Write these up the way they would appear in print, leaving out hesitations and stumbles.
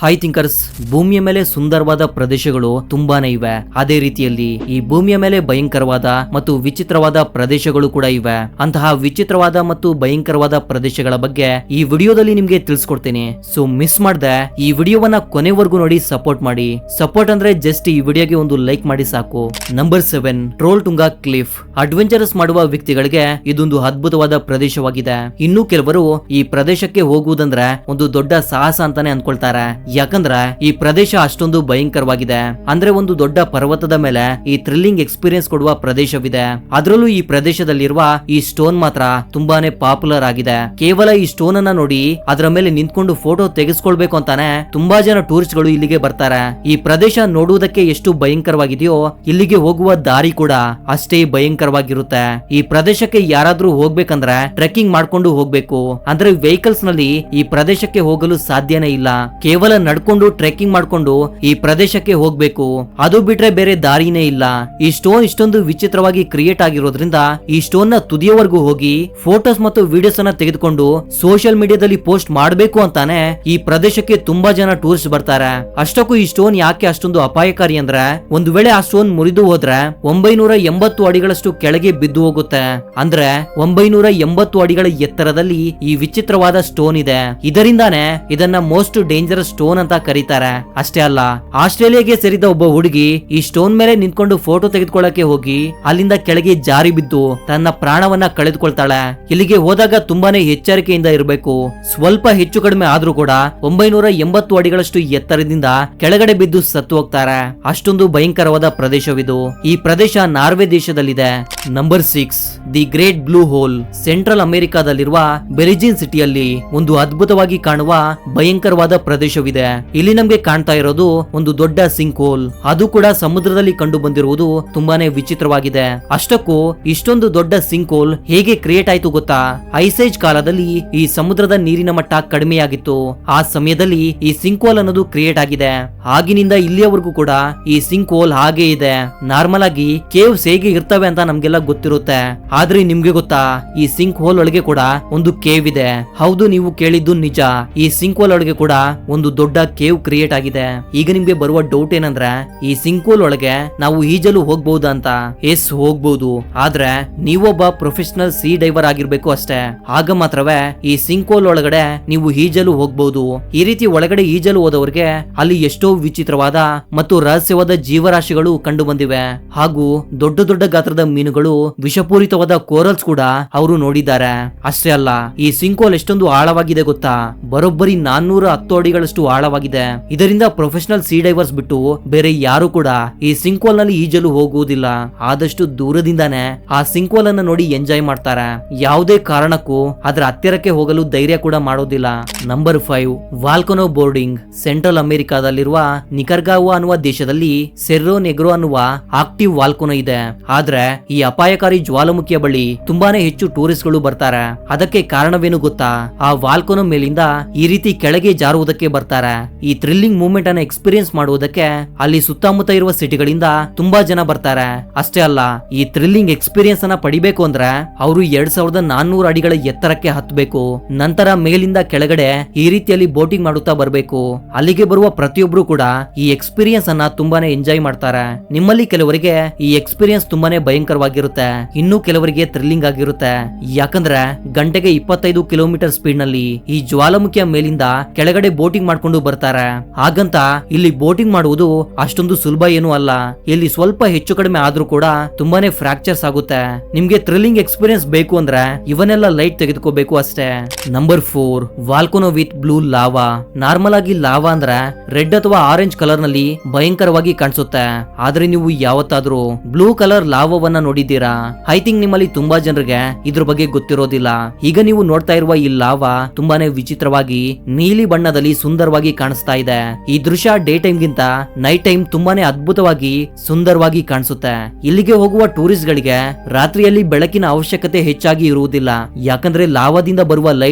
Hi thinkers, ಭೂಮಿಯ ಮೇಲೆ ಸುಂದರವಾದ ಪ್ರದೇಶಗಳು ತುಂಬಾನೇ ಇವೆ. ಅದೇ ರೀತಿಯಲ್ಲಿ ಈ ಭೂಮಿಯ ಮೇಲೆ ಭಯಂಕರವಾದ ಮತ್ತು ವಿಚಿತ್ರವಾದ ಪ್ರದೇಶಗಳು ಕೂಡ ಇವೆ. ಅಂತಹ ವಿಚಿತ್ರವಾದ ಮತ್ತು ಭಯಂಕರವಾದ ಪ್ರದೇಶಗಳ ಬಗ್ಗೆ ಈ ವಿಡಿಯೋದಲ್ಲಿ ನಿಮ್ಗೆ ತಿಳಿಸ್ಕೊಡ್ತೀನಿ. ಸೊ ಮಿಸ್ ಮಾಡ್ದೆ ಈ ವಿಡಿಯೋವನ್ನ ಕೊನೆವರೆಗೂ ನೋಡಿ ಸಪೋರ್ಟ್ ಮಾಡಿ. ಸಪೋರ್ಟ್ ಅಂದ್ರೆ ಜಸ್ಟ್ ಈ ವಿಡಿಯೋಗೆ ಒಂದು ಲೈಕ್ ಮಾಡಿ ಸಾಕು. Number 7, troll Tunga cliff. Adventurous ಮಾಡುವ ವ್ಯಕ್ತಿಗಳಿಗೆ ಇದೊಂದು ಅದ್ಭುತವಾದ ಪ್ರದೇಶವಾಗಿದೆ. ಇನ್ನು ಕೆಲವರು ಈ ಪ್ರದೇಶಕ್ಕೆ ಹೋಗುವುದಂದ್ರೆ ಒಂದು ದೊಡ್ಡ ಸಾಹಸ ಅಂತಾನೆ ಅನ್ಕೊಳ್ತಾರೆ. ಯಾಕಂದ್ರೆ ಈ ಪ್ರದೇಶ ಅಷ್ಟೊಂದು ಭಯಂಕರವಾಗಿದೆ. ಅಂದ್ರೆ ಒಂದು ದೊಡ್ಡ ಪರ್ವತದ ಮೇಲೆ ಈ ಥ್ರಿಲ್ಲಿಂಗ್ ಎಕ್ಸ್ಪೀರಿಯನ್ಸ್ ಕೊಡುವ ಪ್ರದೇಶವಿದೆ. ಅದರಲ್ಲೂ ಈ ಪ್ರದೇಶದಲ್ಲಿರುವ ಈ ಸ್ಟೋನ್ ಮಾತ್ರ ತುಂಬಾನೇ ಪಾಪ್ಯುಲರ್ ಆಗಿದೆ. ಕೇವಲ ಈ ಸ್ಟೋನ್ ಅನ್ನ ನೋಡಿ ಅದರ ಮೇಲೆ ನಿಂತ್ಕೊಂಡು ಫೋಟೋ ತೆಗೆಸ್ಕೊಳ್ಬೇಕು ಅಂತಾನೆ ತುಂಬಾ ಜನ ಟೂರಿಸ್ಟ್ ಗಳು ಇಲ್ಲಿಗೆ ಬರ್ತಾರೆ. ಈ ಪ್ರದೇಶ ನೋಡುವುದಕ್ಕೆ ಎಷ್ಟು ಭಯಂಕರವಾಗಿದೆಯೋ ಇಲ್ಲಿಗೆ ಹೋಗುವ ದಾರಿ ಕೂಡ ಅಷ್ಟೇ ಭಯಂಕರವಾಗಿರುತ್ತೆ. ಈ ಪ್ರದೇಶಕ್ಕೆ ಯಾರಾದ್ರೂ ಹೋಗ್ಬೇಕಂದ್ರೆ ಟ್ರೆಕ್ಕಿಂಗ್ ಮಾಡ್ಕೊಂಡು ಹೋಗ್ಬೇಕು. ಅಂದ್ರೆ ವೆಹಿಕಲ್ಸ್ ನಲ್ಲಿ ಈ ಪ್ರದೇಶಕ್ಕೆ ಹೋಗಲು ಸಾಧ್ಯನೇ ಇಲ್ಲ. ಕೇವಲ ನಡ್ಕೊಂಡು ಟ್ರೆಕ್ಕಿಂಗ್ ಮಾಡ್ಕೊಂಡು ಈ ಪ್ರದೇಶಕ್ಕೆ ಹೋಗ್ಬೇಕು. ಅದು ಬಿಟ್ರೆ ಬೇರೆ ದಾರಿನೇ ಇಲ್ಲ. ಈ ಸ್ಟೋನ್ ಇಷ್ಟೊಂದು ವಿಚಿತ್ರವಾಗಿ ಕ್ರಿಯೇಟ್ ಆಗಿರೋದ್ರಿಂದ ಈ ಸ್ಟೋನ್ ನ ತುದಿಯವರೆಗೂ ಹೋಗಿ ಫೋಟೋಸ್ ಮತ್ತು ವಿಡಿಯೋಸ್ ಅನ್ನ ತೆಗೆದುಕೊಂಡು ಸೋಷಿಯಲ್ ಮೀಡಿಯಾದಲ್ಲಿ ಪೋಸ್ಟ್ ಮಾಡಬೇಕು ಅಂತಾನೆ ಈ ಪ್ರದೇಶಕ್ಕೆ ತುಂಬಾ ಜನ ಟೂರಿಸ್ಟ್ ಬರ್ತಾರೆ. ಅಷ್ಟಕ್ಕೂ ಈ ಸ್ಟೋನ್ ಯಾಕೆ ಅಷ್ಟೊಂದು ಅಪಾಯಕಾರಿ ಅಂದ್ರೆ, ಒಂದು ವೇಳೆ ಆ ಸ್ಟೋನ್ ಮುರಿದು ಹೋದ್ರೆ 980 ಅಡಿಗಳಷ್ಟು ಕೆಳಗೆ ಬಿದ್ದು ಹೋಗುತ್ತೆ. ಅಂದ್ರೆ 980 ಅಡಿಗಳ ಎತ್ತರದಲ್ಲಿ ಈ ವಿಚಿತ್ರವಾದ ಸ್ಟೋನ್ ಇದೆ. ಇದರಿಂದಾನೆ ಇದನ್ನ ಮೋಸ್ಟ್ ಡೇಂಜರಸ್ ಸ್ಟೋನ್ ಅಂತ ಕರೀತಾರೆ. ಅಷ್ಟೇ ಅಲ್ಲ, ಆಸ್ಟ್ರೇಲಿಯಾಗೆ ಸೇರಿದ ಒಬ್ಬ ಹುಡುಗಿ ಈ ಸ್ಟೋನ್ ಮೇಲೆ ನಿಂತ್ಕೊಂಡು ಫೋಟೋ ತೆಗೆದುಕೊಳ್ಳಕ್ಕೆ ಹೋಗಿ ಅಲ್ಲಿಂದ ಕೆಳಗೆ ಜಾರಿ ಬಿದ್ದು ತನ್ನ ಪ್ರಾಣವನ್ನ ಕಳೆದುಕೊಳ್ತಾಳೆ. ಇಲ್ಲಿಗೆ ಹೋದಾಗ ತುಂಬಾನೇ ಎಚ್ಚರಿಕೆಯಿಂದ ಇರಬೇಕು. ಸ್ವಲ್ಪ ಹೆಚ್ಚು ಕಡಿಮೆ ಆದ್ರೂ ಕೂಡ 980 ಅಡಿಗಳಷ್ಟು ಎತ್ತರದಿಂದ ಕೆಳಗಡೆ ಬಿದ್ದು ಸತ್ತು ಹೋಗ್ತಾರೆ. ಅಷ್ಟೊಂದು ಭಯಂಕರವಾದ ಪ್ರದೇಶವಿದು. ಈ ಪ್ರದೇಶ ನಾರ್ವೆ ದೇಶದಲ್ಲಿದೆ. Number 6, the great blue hole. Central ಅಮೆರಿಕಾದಲ್ಲಿರುವ ಬೆರಿಜಿನ್ ಸಿಟಿಯಲ್ಲಿ ಒಂದು ಅದ್ಭುತವಾಗಿ ಕಾಣುವ ಭಯಂಕರವಾದ ಪ್ರದೇಶವಿದೆ. ಇಲ್ಲಿ ನಮ್ಗೆ ಕಾಣ್ತಾ ಇರೋದು ಒಂದು ದೊಡ್ಡ ಸಿಂಕ್ ಹೋಲ್. ಅದು ಕೂಡ ಸಮುದ್ರದಲ್ಲಿ ಕಂಡು ಬಂದಿರುವುದು ತುಂಬಾನೇ ವಿಚಿತ್ರವಾಗಿದೆ. ಅಷ್ಟಕ್ಕೂ ಇಷ್ಟೊಂದು ದೊಡ್ಡ ಸಿಂಕ್ ಹೋಲ್ ಹೇಗೆ ಕ್ರಿಯೇಟ್ ಆಯ್ತು ಗೊತ್ತಾ? ಐಸೇಜ್ ಕಾಲದಲ್ಲಿ ಈ ಸಮುದ್ರದ ನೀರಿನ ಮಟ್ಟ ಕಡಿಮೆಯಾಗಿತ್ತು. ಆ ಸಮಯದಲ್ಲಿ ಈ ಸಿಂಕ್ ಹೋಲ್ ಅನ್ನೋದು ಕ್ರಿಯೇಟ್ ಆಗಿದೆ. ಆಗಿನಿಂದ ಇಲ್ಲಿಯವರೆಗೂ ಕೂಡ ಈ ಸಿಂಕ್ ಹೋಲ್ ಹಾಗೆ ಇದೆ. ನಾರ್ಮಲ್ ಆಗಿ ಕೇವ್ಸ್ ಹೇಗೆ ಇರ್ತವೆ ಅಂತ ನಮ್ಗೆಲ್ಲ ಗೊತ್ತಿರುತ್ತೆ. ಆದ್ರೆ ನಿಮ್ಗೆ ಗೊತ್ತಾ, ಈ ಸಿಂಕ್ ಹೋಲ್ ಒಳಗೆ ಕೂಡ ಒಂದು ಕೇವ್ ಇದೆ. ಹೌದು, ನೀವು ಕೇಳಿದ್ದು ನಿಜ. ಈ ಸಿಂಕ್ ಹೋಲ್ ಒಳಗೆ ಕೂಡ ಒಂದು ದೊಡ್ಡ ಕೇವ್ ಕ್ರಿಯೇಟ್ ಆಗಿದೆ. ಈಗ ನಿಮ್ಗೆ ಬರುವ ಡೌಟ್ ಏನಂದ್ರೆ, ಈ ಸಿಂಕ್ ಹೋಲ್ ಒಳಗೆ ನಾವು ಈಜಲು ಹೋಗ್ಬಹುದಾ ಅಂತ. ಎಸ್, ಹೋಗ್ಬಹುದು. ಆದ್ರೆ ನೀವೊಬ್ಬ ಪ್ರೊಫೆಷನಲ್ ಸೀ ಡೈವರ್ ಆಗಿರ್ಬೇಕು ಅಷ್ಟೇ. ಆಗ ಮಾತ್ರವೇ ಈ ಸಿಂಕ್ ಹೋಲ್ ಒಳಗಡೆ ನೀವು ಈಜಲು ಹೋಗ್ಬಹುದು. ಈ ರೀತಿ ಒಳಗಡೆ ಈಜಲು ಹೋದವರಿಗೆ ಅಲ್ಲಿ ಎಷ್ಟೋ ವಿಚಿತ್ರವಾದ ಮತ್ತು ರಹಸ್ಯವಾದ ಜೀವರಾಶಿಗಳು ಕಂಡು ಬಂದಿವೆ. ಹಾಗೂ ದೊಡ್ಡ ದೊಡ್ಡ ಗಾತ್ರದ ಮೀನುಗಳು, ವಿಷಪೂರಿತವಾದ ಕೋರಲ್ಸ್ ಕೂಡ ಅವರು ನೋಡಿದ್ದಾರೆ. ಅಷ್ಟೇ ಅಲ್ಲ, ಈ ಸಿಂಕ್ ಹೋಲ್ ಎಷ್ಟೊಂದು ಆಳವಾಗಿದೆ ಗೊತ್ತಾ? ಬರೋಬ್ಬರಿ 410 ಅಡಿಗಳಷ್ಟು ಆಳವಾಗಿದೆ. ಇದರಿಂದ ಪ್ರೊಫೆಷನಲ್ ಸೀ ಡೈವರ್ಸ್ ಬಿಟ್ಟು ಬೇರೆ ಯಾರು ಕೂಡ ಈ ಸಿಂಕ್ ಹೋಲ್ ನಲ್ಲಿ ಈಜಲು ಹೋಗುವುದಿಲ್ಲ. ಆದಷ್ಟು ದೂರದಿಂದಾನೆ ಆ ಸಿಂಕ್ ಹೋಲ್ ಅನ್ನ ನೋಡಿ ಎಂಜಾಯ್ ಮಾಡ್ತಾರೆ. ಯಾವುದೇ ಕಾರಣಕ್ಕೂ ಅದರ ಹತ್ತಿರಕ್ಕೆ ಹೋಗಲು ಧೈರ್ಯ ಕೂಡ ಮಾಡೋದಿಲ್ಲ. Number 5, volcano boarding. ಸೆಂಟ್ರಲ್ ಅಮೆರಿಕಾದಲ್ಲಿರುವ ನಿಕರ್ಗಾವಾ ಅನ್ನುವ ದೇಶದಲ್ಲಿ ಸೆರ್ರೋ ನೆಗ್ರೋ ಅನ್ನುವ ಆಕ್ಟಿವ್ ವಾಲ್ಕನೋ ಇದೆ. ಆದ್ರೆ ಈ ಅಪಾಯಕಾರಿ ಜ್ವಾಲಾಮುಖಿಯ ಬಳಿ ತುಂಬಾನೇ ಹೆಚ್ಚು ಟೂರಿಸ್ಟ್ ಗಳು ಬರ್ತಾರೆ. ಅದಕ್ಕೆ ಕಾರಣವೇನು ಗೊತ್ತಾ? ಆ ವಾಲ್ಕನೋ ಮೇಲಿಂದ ಈ ರೀತಿ ಕೆಳಗೆ ಜಾರುವುದಕ್ಕೆ ಬರ್ತಾರೆ. ಈ ಥ್ರಿಲ್ಲಿಂಗ್ ಮೂವ್ಮೆಂಟ್ ಅನ್ನ ಎಕ್ಸ್ಪೀರಿಯನ್ಸ್ ಮಾಡುವುದಕ್ಕೆ ಅಲ್ಲಿ ಸುತ್ತಮುತ್ತ ಇರುವ ಸಿಟಿಗಳಿಂದ ತುಂಬಾ ಜನ ಬರ್ತಾರೆ. ಅಷ್ಟೇ ಅಲ್ಲ, ಈ ಥ್ರಿಲ್ಲಿಂಗ್ ಎಕ್ಸ್ಪೀರಿಯನ್ಸ್ ಅನ್ನ ಪಡಿಬೇಕು ಅಂದ್ರೆ ಅವರು 2400 ಅಡಿಗಳ ಎತ್ತರಕ್ಕೆ ಹತ್ತಬೇಕು. ನಂತರ ಮೇಲಿಂದ ಕೆಳಗಡೆ ಈ ರೀತಿಯಲ್ಲಿ ಬೋಟಿಂಗ್ ಮಾಡುತ್ತಾ ಬರಬೇಕು. ಅಲ್ಲಿಗೆ ಬರುವ ಪ್ರತಿಯೊಬ್ರು ಕೂಡ ಈ ಎಕ್ಸ್ಪೀರಿಯನ್ಸ್ ಅನ್ನ ತುಂಬಾನೇ ಎಂಜಾಯ್ ಮಾಡ್ತಾರೆ. ನಿಮ್ಮಲ್ಲಿ ಕೆಲವರಿಗೆ ಈ ಎಕ್ಸ್ಪೀರಿಯನ್ಸ್ ತುಂಬಾನೇ ಭಯಂಕರವಾಗಿರುತ್ತೆ, ಇನ್ನು ಕೆಲವರಿಗೆ ಥ್ರಿಲ್ಲಿಂಗ್ ಆಗಿರುತ್ತೆ. ಯಾಕಂದ್ರೆ ಗಂಟೆಗೆ 25 ಕಿಲೋಮೀಟರ್ ಸ್ಪೀಡ್ ನಲ್ಲಿ ಈ ಜ್ವಾಲಾಮುಖಿಯ ಮೇಲಿಂದ ಕೆಳಗಡೆ ಬೋಟಿಂಗ್ ಮಾಡ್ಕೊಂಡು ಬರ್ತಾರೆ. ಹಾಗಂತ ಇಲ್ಲಿ ಬೋಟಿಂಗ್ ಮಾಡುವುದು ಅಷ್ಟೊಂದು ಸುಲಭ ಏನೂ ಅಲ್ಲ. ಇಲ್ಲಿ ಸ್ವಲ್ಪ ಹೆಚ್ಚು ಕಡಿಮೆ ಆದ್ರೂ ಕೂಡ ತುಂಬಾನೇ ಫ್ರಾಕ್ಚರ್ಸ್ ಆಗುತ್ತೆ. ನಿಮ್ಗೆ ಥ್ರಿಲ್ಲಿಂಗ್ ಎಕ್ಸ್ಪೀರಿಯನ್ಸ್ ಬೇಕು ಅಂದ್ರೆ ಇವನ್ನೆಲ್ಲ ಲೈಟ್ ತೆಗೆದುಕೋಬೇಕು ಅಷ್ಟೇ. Number 4, volcano with blue lava. Normal ಆಗಿ ಲಾವಾ ಅಂದ್ರೆ ರೆಡ್ ಅಥವಾ ಆರೆಂಜ್ ಕಲರ್ ನಲ್ಲಿ ಭಯಂಕರವಾಗಿ ಕಾಣಿಸುತ್ತೆ. ಆದ್ರೆ ನೀವು ಯಾವತ್ತಾದ್ರೂ ಬ್ಲೂ ಕಲರ್ ಲಾವಾವನ್ನ ನೋಡಿದ್ದೀರಾ? ಐ ಥಿಂಕ್ ನಿಮ್ಮಲ್ಲಿ ತುಂಬಾ ಜನರಿಗೆ ಇದ್ರ ಬಗ್ಗೆ ಗೊತ್ತಿರೋದಿಲ್ಲ. ಈಗ ನೀವು ನೋಡ್ತಾ ಇರುವ ಈ ಲಾವಾ ತುಂಬಾನೇ ವಿಚಿತ್ರವಾಗಿ ನೀಲಿ ಬಣ್ಣದಲ್ಲಿ ಸುಂದರವಾಗಿ ಕಾಣಿಸ್ತಾ ಇದೆ. ಈ ದೃಶ್ಯ ಡೇ ಟೈಮ್ ಗಿಂತ ನೈಟ್ ಟೈಮ್ ತುಂಬಾನೇ ಅದ್ಭುತವಾಗಿ ಸುಂದರವಾಗಿ ಕಾಣಿಸುತ್ತೆ. ಇಲ್ಲಿಗೆ ಹೋಗುವ ಟೂರಿಸ್ಟ್ ಗಳಿಗೆ ರಾತ್ರಿಯಲ್ಲಿ ಬೆಳಕಿನ ಅವಶ್ಯಕತೆ ಹೆಚ್ಚಾಗಿ ಇರುವುದಿಲ್ಲ. ಯಾಕಂದ್ರೆ ಲಾವಾದಿಂದ ಬರುವ ಲೈಟ್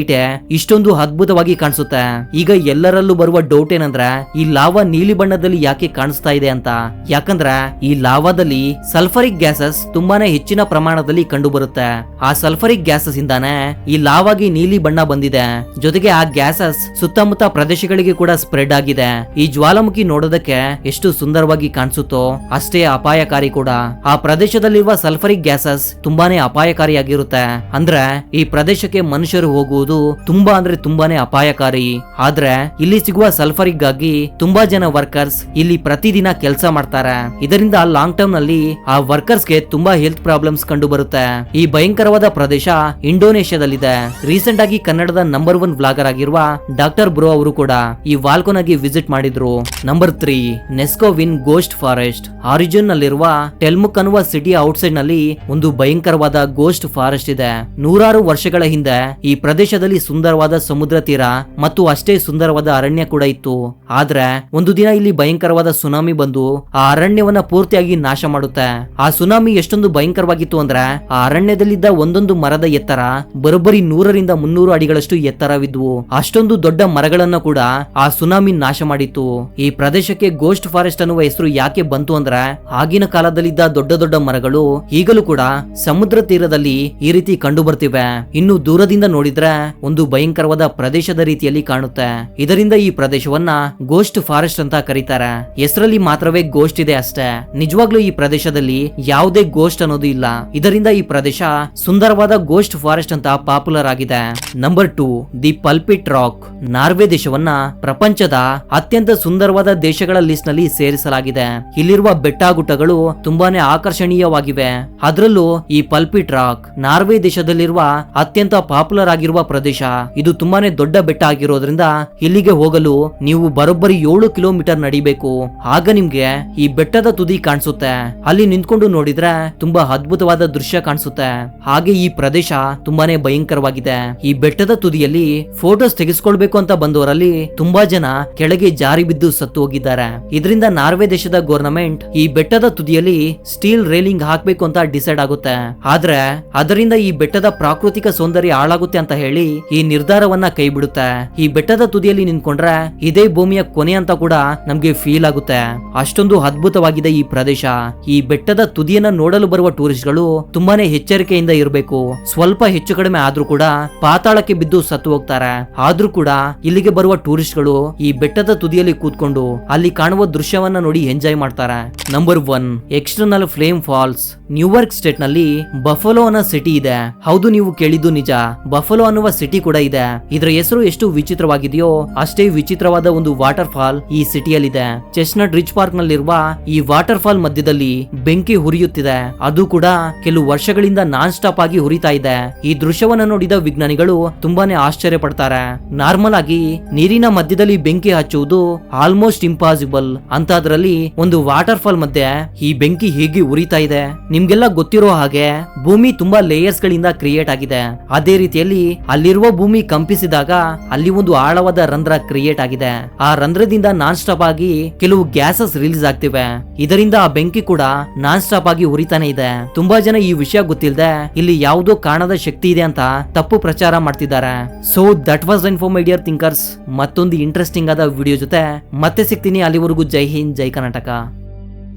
ಇಷ್ಟೊಂದು ಅದ್ಭುತವಾಗಿ ಕಾಣಿಸುತ್ತೆ. ಈಗ ಎಲ್ಲರಲ್ಲೂ ಬರುವ ಡೌಟ್ ಏನಂದ್ರೆ, ಈ ಲಾವಾ ನೀಲಿ ಬಣ್ಣದಲ್ಲಿ ಯಾಕೆ ಕಾಣಿಸ್ತಾ ಇದೆ ಅಂತ. ಯಾಕಂದ್ರೆ ಈ ಲಾವಾದಲ್ಲಿ ಸಲ್ಫರಿಕ್ ಗ್ಯಾಸಸ್ ತುಂಬಾನೇ ಹೆಚ್ಚಿನ ಪ್ರಮಾಣದಲ್ಲಿ ಕಂಡು ಬರುತ್ತೆ. ಆ ಸಲ್ಫರಿಕ್ ಗ್ಯಾಸಸ್ ಇಂದಾನೆ ಈ ಲಾವಾಗಿ ನೀಲಿ ಬಣ್ಣ ಬಂದಿದೆ. ಜೊತೆಗೆ ಆ ಗ್ಯಾಸಸ್ ಸುತ್ತಮುತ್ತ ಪ್ರದೇಶಗಳಿಗೆ ಕಡೆಗೆ ಕೂಡ ಸ್ಪ್ರೆಡ್ ಆಗಿದೆ. ಈ ಜ್ವಾಲಾಮುಖಿ ನೋಡೋದಕ್ಕೆ ಎಷ್ಟು ಸುಂದರವಾಗಿ ಕಾಣಿಸುತ್ತೋ ಅಷ್ಟೇ ಅಪಾಯಕಾರಿ ಕೂಡ. ಆ ಪ್ರದೇಶದಲ್ಲಿರುವ ಸಲ್ಫರಿಕ್ ಗ್ಯಾಸಸ್ ತುಂಬಾನೇ ಅಪಾಯಕಾರಿಯಾಗಿರುತ್ತೆ. ಅಂದ್ರೆ ಈ ಪ್ರದೇಶಕ್ಕೆ ಮನುಷ್ಯರು ಹೋಗುವುದು ತುಂಬಾನೇ ಅಪಾಯಕಾರಿ. ಆದ್ರೆ ಇಲ್ಲಿ ಸಿಗುವ ಸಲ್ಫರಿಕ್ ಗಾಗಿ ತುಂಬಾ ಜನ ವರ್ಕರ್ಸ್ ಇಲ್ಲಿ ಪ್ರತಿದಿನ ಕೆಲಸ ಮಾಡ್ತಾರೆ. ಇದರಿಂದ ಲಾಂಗ್ ಟರ್ಮ್ ನಲ್ಲಿ ಆ ವರ್ಕರ್ಸ್ ಗೆ ತುಂಬಾ ಹೆಲ್ತ್ ಪ್ರಾಬ್ಲಮ್ಸ್ ಕಂಡು ಬರುತ್ತೆ. ಈ ಭಯಂಕರವಾದ ಪ್ರದೇಶ ಇಂಡೋನೇಷ್ಯಾದಲ್ಲಿದೆ. ರೀಸೆಂಟ್ ಆಗಿ ಕನ್ನಡದ ನಂಬರ್ 1 ವ್ಲಾಗರ್ ಆಗಿರುವ ಡಾಕ್ಟರ್ ಬ್ರೋ ಅವರು ಕೂಡ ಈ ವಾಲ್ಕೋನಾಗಿ ವಿಸಿಟ್ ಮಾಡಿದ್ರು. Number 3 Neskowin ghost forest. Oregon ನಲ್ಲಿರುವ ಟೆಲ್ಮುಕ್ ಅನ್ನುವ ಸಿಟಿ ಔಟ್ಸೈಡ್ ನಲ್ಲಿ ಒಂದು ಭಯಂಕರವಾದ ಗೋಸ್ಟ್ ಫಾರೆಸ್ಟ್ ಇದೆ. ನೂರಾರು ವರ್ಷಗಳ ಹಿಂದೆ ಈ ಪ್ರದೇಶದಲ್ಲಿ ಸುಂದರವಾದ ಸಮುದ್ರ ತೀರ ಮತ್ತು ಅಷ್ಟೇ ಸುಂದರವಾದ ಅರಣ್ಯ ಕೂಡ ಇತ್ತು. ಆದ್ರೆ ಒಂದು ದಿನ ಇಲ್ಲಿ ಭಯಂಕರವಾದ ಸುನಾಮಿ ಬಂದು ಆ ಅರಣ್ಯವನ್ನ ಪೂರ್ತಿಯಾಗಿ ನಾಶ ಮಾಡುತ್ತೆ. ಆ ಸುನಾಮಿ ಎಷ್ಟೊಂದು ಭಯಂಕರವಾಗಿತ್ತು ಅಂದ್ರೆ ಆ ಅರಣ್ಯದಲ್ಲಿದ್ದ ಒಂದೊಂದು ಮರದ ಎತ್ತರ ಬರೋಬ್ಬರಿ 100ರಿಂದ 300 ಅಡಿಗಳಷ್ಟು ಎತ್ತರವಿದ್ವು. ಅಷ್ಟೊಂದು ದೊಡ್ಡ ಮರಗಳನ್ನ ಕೂಡ ಆ ಸುನಾಮಿ ನಾಶ ಮಾಡಿತ್ತು. ಈ ಪ್ರದೇಶಕ್ಕೆ ಗೋಸ್ಟ್ ಫಾರೆಸ್ಟ್ ಅನ್ನುವ ಹೆಸರು ಯಾಕೆ ಬಂತು ಅಂದ್ರೆ ಆಗಿನ ಕಾಲದಲ್ಲಿದ್ದ ದೊಡ್ಡ ದೊಡ್ಡ ಮರಗಳು ಈಗಲೂ ಕೂಡ ಸಮುದ್ರ ತೀರದಲ್ಲಿ ಈ ರೀತಿ ಕಂಡು ಬರ್ತಿವೆ. ಇನ್ನು ದೂರದಿಂದ ನೋಡಿದ್ರೆ ಒಂದು ಭಯಂಕರವಾದ ಪ್ರದೇಶದ ರೀತಿಯಲ್ಲಿ ಕಾಣುತ್ತೆ. ಇದರಿಂದ ಈ ಪ್ರದೇಶವನ್ನ ಗೋಸ್ಟ್ ಫಾರೆಸ್ಟ್ ಅಂತ ಕರೀತಾರೆ. ಹೆಸರಲ್ಲಿ ಮಾತ್ರವೇ ಗೋಸ್ಟ್ ಇದೆ ಅಷ್ಟೇ. ನಿಜವಾಗ್ಲೂ ಈ ಪ್ರದೇಶದಲ್ಲಿ ಯಾವುದೇ ಗೋಸ್ಟ್ ಅನ್ನೋದು ಇಲ್ಲ. ಇದರಿಂದ ಈ ಪ್ರದೇಶ ಸುಂದರವಾದ ಗೋಸ್ಟ್ ಫಾರೆಸ್ಟ್ ಅಂತ ಪಾಪ್ಯುಲರ್ ಆಗಿದೆ. Number 2 the pulpit rock. ನಾರ್ವೆ ದೇಶವನ್ನ ಪ್ರಪಂಚದ ಅತ್ಯಂತ ಸುಂದರವಾದ ದೇಶಗಳ ಲಿಸ್ಟ್ ನಲ್ಲಿ ಸೇರಿಸಲಾಗಿದೆ. ಇಲ್ಲಿರುವ ಬೆಟ್ಟ ಗುಡ್ಡಗಳು ತುಂಬಾನೇ ಆಕರ್ಷಣೀಯವಾಗಿವೆ. ಅದರಲ್ಲೂ ಈ ಪಲ್ಪಿಟ್ ರಾಕ್ ನಾರ್ವೆ ದೇಶದಲ್ಲಿರುವ ಅತ್ಯಂತ ಪಾಪ್ಯುಲರ್ ಆಗಿರುವ ಪ್ರದೇಶ. ಇದು ತುಂಬಾನೇ ದೊಡ್ಡ ಬೆಟ್ಟ ಆಗಿರೋದ್ರಿಂದ ಇಲ್ಲಿಗೆ ಹೋಗಲು ನೀವು ಬರೋಬ್ಬರಿ 7 ಕಿಲೋಮೀಟರ್ ನಡಿಬೇಕು. ಆಗ ನಿಮ್ಗೆ ಈ ಬೆಟ್ಟದ ತುದಿ ಕಾಣಿಸುತ್ತೆ. ಅಲ್ಲಿ ನಿಂತ್ಕೊಂಡು ನೋಡಿದ್ರೆ ತುಂಬಾ ಅದ್ಭುತವಾದ ದೃಶ್ಯ ಕಾಣಿಸುತ್ತೆ. ಹಾಗೆ ಈ ಪ್ರದೇಶ ತುಂಬಾನೇ ಭಯಂಕರವಾಗಿದೆ. ಈ ಬೆಟ್ಟದ ತುದಿಯಲ್ಲಿ ಫೋಟೋಸ್ ತೆಗೆಸ್ಕೊಳ್ಬೇಕು ಅಂತ ಬಂದವರಲ್ಲಿ ತುಂಬಾ ಜನ ಕೆಳಗೆ ಜಾರಿ ಬಿದ್ದು ಸತ್ತು ಹೋಗಿದ್ದಾರೆ. ಇದರಿಂದ ನಾರ್ವೆ ದೇಶದ ಗವರ್ನಮೆಂಟ್ ಈ ಬೆಟ್ಟದ ತುದಿಯಲ್ಲಿ ಸ್ಟೀಲ್ ರೇಲಿಂಗ್ ಹಾಕ್ಬೇಕು ಅಂತ ಡಿಸೈಡ್ ಆಗುತ್ತೆ. ಆದ್ರೆ ಅದರಿಂದ ಈ ಬೆಟ್ಟದ ಪ್ರಾಕೃತಿಕ ಸೌಂದರ್ಯ ಹಾಳಾಗುತ್ತೆ ಅಂತ ಹೇಳಿ ಈ ನಿರ್ಧಾರವನ್ನ ಕೈ ಬಿಡುತ್ತೆ. ಈ ಬೆಟ್ಟದ ತುದಿಯಲ್ಲಿ ನಿಂತ್ಕೊಂಡ್ರೆ ಇದೇ ಭೂಮಿಯ ಕೊನೆ ಅಂತ ಕೂಡ ನಮ್ಗೆ ಫೀಲ್ ಆಗುತ್ತೆ. ಅಷ್ಟೊಂದು ಅದ್ಭುತವಾಗಿದೆ ಈ ಪ್ರದೇಶ. ಈ ಬೆಟ್ಟದ ತುದಿಯನ್ನ ನೋಡಲು ಬರುವ ಟೂರಿಸ್ಟ್ ಗಳು ತುಂಬಾನೇ ಎಚ್ಚರಿಕೆಯಿಂದ ಇರಬೇಕು. ಸ್ವಲ್ಪ ಹೆಚ್ಚು ಕಡಿಮೆ ಆದ್ರೂ ಕೂಡ ಪಾತಾಳಕ್ಕೆ ಬಿದ್ದು ಸತ್ತು ಹೋಗ್ತಾರೆ. ಆದ್ರೂ ಕೂಡ ಇಲ್ಲಿಗೆ ಬರುವ ಟೂರಿಸ್ಟ್ ಗಳು ಈ ಬೆಟ್ಟದ ತುದಿಯಲ್ಲಿ ಕೂತ್ಕೊಂಡು ಅಲ್ಲಿ ಕಾಣುವ ದೃಶ್ಯವನ್ನ ನೋಡಿ ಎಂಜಾಯ್ ಮಾಡ್ತಾರೆ. Number 1 external flame falls. New York state ನಲ್ಲಿ ಬಫಲೋ ಅನ್ನೋ ಸಿಟಿ ಇದೆ. ಹೌದು, ನೀವು ಕೇಳಿದ್ದು ನಿಜ. ಬಫಲೋ ಅನ್ನುವ ಸಿಟಿ ಕೂಡ ಇದೆ. ಇದರ ಹೆಸರು ಎಷ್ಟು ವಿಚಿತ್ರವಾಗಿದೆಯೋ ಅಷ್ಟೇ ವಿಚಿತ್ರವಾದ ಒಂದು ವಾಟರ್ ಫಾಲ್ ಈ ಸಿಟಿಯಲ್ಲಿದೆ. ಚೆಸ್ನಟ್ ರಿಚ್ ಪಾರ್ಕ್ ನಲ್ಲಿರುವ ಈ ವಾಟರ್ ಫಾಲ್ ಮಧ್ಯದಲ್ಲಿ ಬೆಂಕಿ ಹುರಿಯುತ್ತಿದೆ. ಅದು ಕೂಡ ಕೆಲವು ವರ್ಷಗಳಿಂದ ನಾನ್ ಸ್ಟಾಪ್ ಆಗಿ ಹುರಿತಾ ಇದೆ. ಈ ದೃಶ್ಯವನ್ನ ನೋಡಿದ ವಿಜ್ಞಾನಿಗಳು ತುಂಬಾನೇ ಆಶ್ಚರ್ಯ ಪಡ್ತಾರೆ. ನಾರ್ಮಲ್ ಆಗಿ ನೀರಿನ ಮಧ್ಯದಲ್ಲಿ ಬೆಂಕಿ ಹಚ್ಚುವುದು ಆಲ್ಮೋಸ್ಟ್ ಇಂಪಾಸಿಬಲ್ ಅಂತದ್ರಲ್ಲಿ ಒಂದು ವಾಟರ್ ಫಾಲ್ ಮಧ್ಯೆ ಈ ಬೆಂಕಿ ಹೇಗೆ ಉರಿತಾ ಇದೆ? ನಿಮ್ಗೆಲ್ಲ ಗೊತ್ತಿರೋ ಹಾಗೆ ಭೂಮಿ ತುಂಬಾ ಲೇಯರ್ಸ್ ಗಳಿಂದ ಕ್ರಿಯೇಟ್ ಆಗಿದೆ. ಅದೇ ರೀತಿಯಲ್ಲಿ ಅಲ್ಲಿರುವ ಭೂಮಿ ಕಂಪಿಸಿದಾಗ ಅಲ್ಲಿ ಒಂದು ಆಳವಾದ ರಂಧ್ರ ಕ್ರಿಯೇಟ್ ಆಗಿದೆ. ಆ ರಂಧ್ರದಿಂದ ನಾನ್ ಸ್ಟಾಪ್ ಆಗಿ ಕೆಲವು ಗ್ಯಾಸಸ್ ರಿಲೀಸ್ ಆಗ್ತಿವೆ. ಇದರಿಂದ ಆ ಬೆಂಕಿ ಕೂಡ ನಾನ್ ಸ್ಟಾಪ್ ಆಗಿ ಉರಿತಾನೆ ಇದೆ. ತುಂಬಾ ಜನ ಈ ವಿಷಯ ಗೊತ್ತಿಲ್ಲದೆ ಇಲ್ಲಿ ಯಾವುದೋ ಕಾಣದ ಶಕ್ತಿ ಇದೆ ಅಂತ ತಪ್ಪು ಪ್ರಚಾರ ಮಾಡ್ತಿದ್ದಾರೆ. So that was info my dear thinkers. ಮತ್ತೊಂದು ಇಂಟ್ರೆಸ್ಟಿಂಗ್ ಆದ ವಿಡಿಯೋ ಜೊತೆ ಮತ್ತೆ ಸಿಗ್ತೀನಿ. ಅಲ್ಲಿವರೆಗೂ ಜೈ ಹಿಂದ್, ಜೈ ಕರ್ನಾಟಕ.